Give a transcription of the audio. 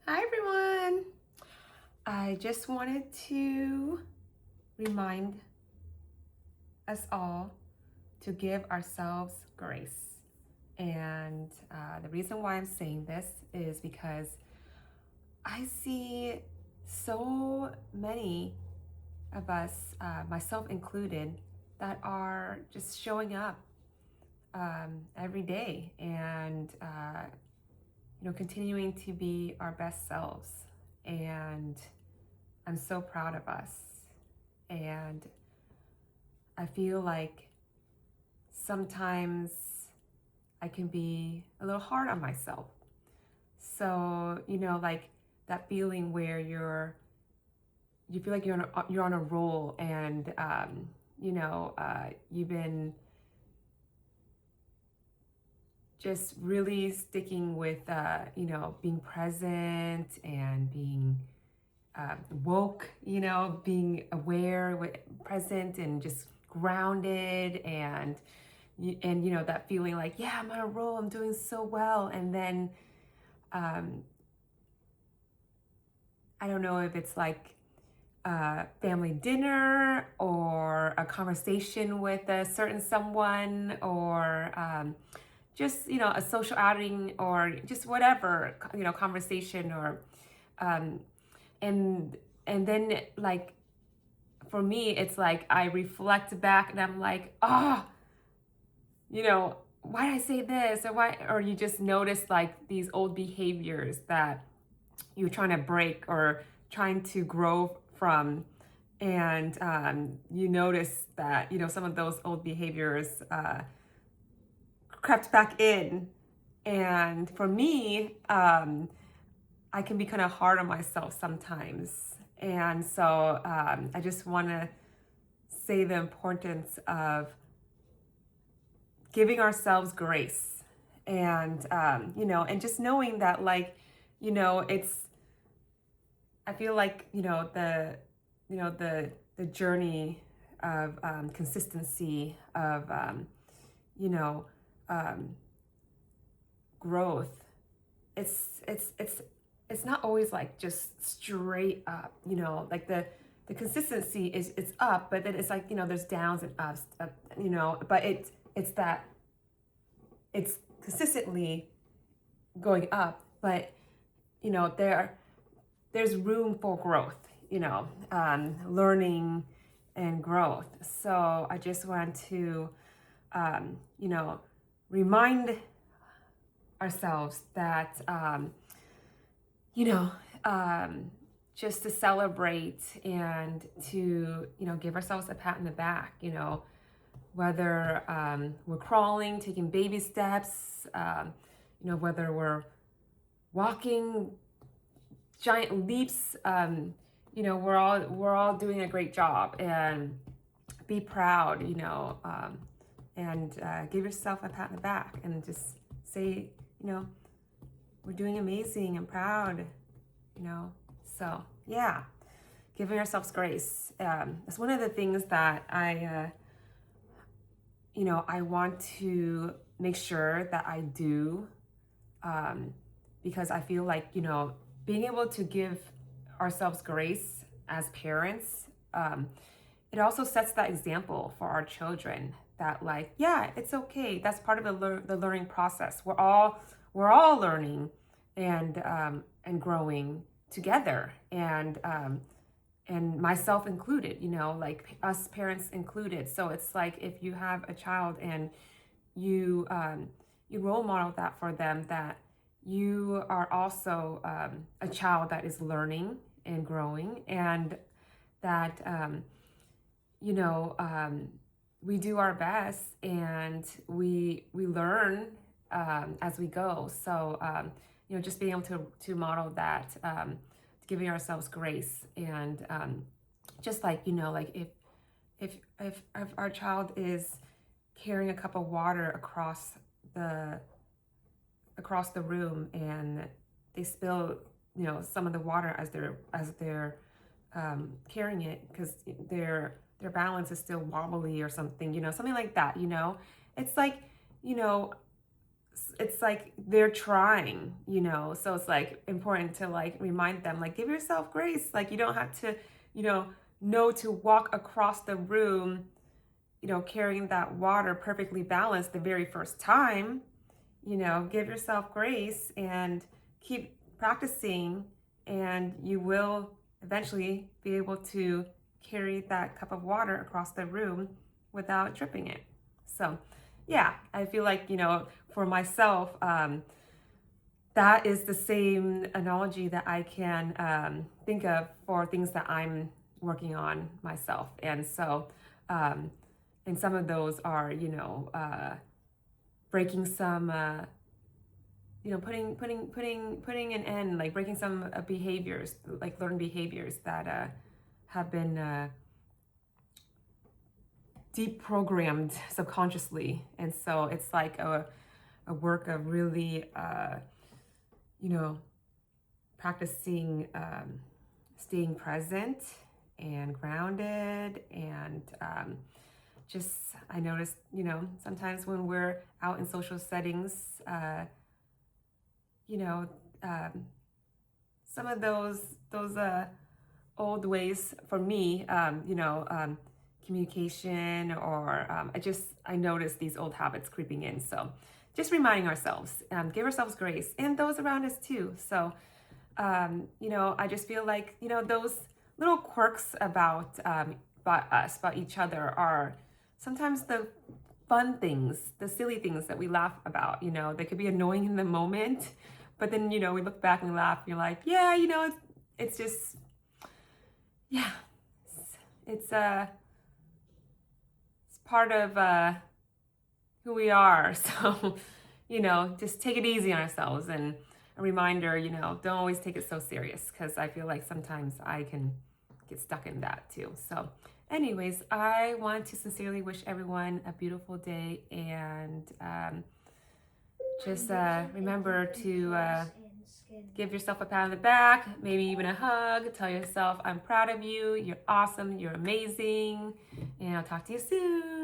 Hi, everyone. I just wanted to remind us all to give ourselves grace. And the reason why I'm saying this is because I see so many of us, myself included, that are just showing up every day and, continuing to be our best selves. And I'm so proud of us. And I feel like sometimes I can be a little hard on myself. So, like that feeling where you feel like you're on a roll and, you've been just really sticking with, being present and being woke, being aware, present, and just grounded, and that feeling like, yeah, I'm on a roll, I'm doing so well, and then um, I don't know if it's like family dinner or a conversation with a certain someone or just a social outing or just whatever conversation or um, and then like for me it's like I reflect back and I'm like, why did I say this, or you just notice like these old behaviors that you're trying to break or trying to grow from, and you notice that some of those old behaviors crept back in. And for me, I can be kind of hard on myself sometimes. And so I just want to say the importance of giving ourselves grace, and and just knowing that, like, it's, I feel like, the journey of consistency of you know um, growth. It's not always like just straight up, like the consistency is, it's up, but then it's like, there's downs and ups, but it's that it's consistently going up, but there's room for growth, learning and growth. So I just want to um, you know remind ourselves that you know, um, just to celebrate and to, give ourselves a pat in the back, whether we're crawling, taking baby steps, whether we're walking giant leaps, we're all doing a great job, and be proud, and give yourself a pat in the back and just say, you know, we're doing amazing. I'm proud, So, yeah, giving ourselves grace. It's one of the things that I want to make sure that I do, um, because I feel like, being able to give ourselves grace as parents, it also sets that example for our children that, like, yeah, it's okay. That's part of the learning process. We're all learning and growing together, and myself included, like us parents included. So it's like if you have a child and you role model that for them, that you are also a child that is learning and growing, and that you know um, we do our best and we learn as we go. So just being able to model that, giving ourselves grace, and just like, like if our child is carrying a cup of water the across the room, and they spill, some of the water as they're carrying it, because their balance is still wobbly or something, something like that. It's like, you know it's like they're trying, you know, so it's like important to like remind them, like, give yourself grace. Like, you don't have to, you know to walk across the room, you know, carrying that water perfectly balanced the very first time. You know, give yourself grace and keep practicing, and you will eventually be able to carry that cup of water across the room without dripping it. So, yeah, I feel like, you know, for myself, that is the same analogy that I can think of for things that I'm working on myself. And so, and some of those are, you know, breaking some, you know, putting an end, like breaking some behaviors, like learned behaviors that have been deprogrammed subconsciously. And so it's like a work of really, you know, practicing staying present and grounded. And just, I noticed, you know, sometimes when we're out in social settings, you know, some of those old ways for me, you know, communication, or I noticed these old habits creeping in. So just reminding ourselves, give ourselves grace, and those around us too. So, you know, I just feel like, you know, those little quirks about us, about each other, are sometimes the fun things, the silly things that we laugh about. You know, they could be annoying in the moment, but then, you know, we look back and laugh. And you're like, yeah, you know, it's just, yeah, it's part of who we are. So, you know, just take it easy on ourselves, and a reminder, you know, don't always take it so serious, because I feel like sometimes I can get stuck in that too. So anyways, I want to sincerely wish everyone a beautiful day, and just remember to give yourself a pat on the back, maybe even a hug. Tell yourself, I'm proud of you, you're awesome, you're amazing, and I'll talk to you soon.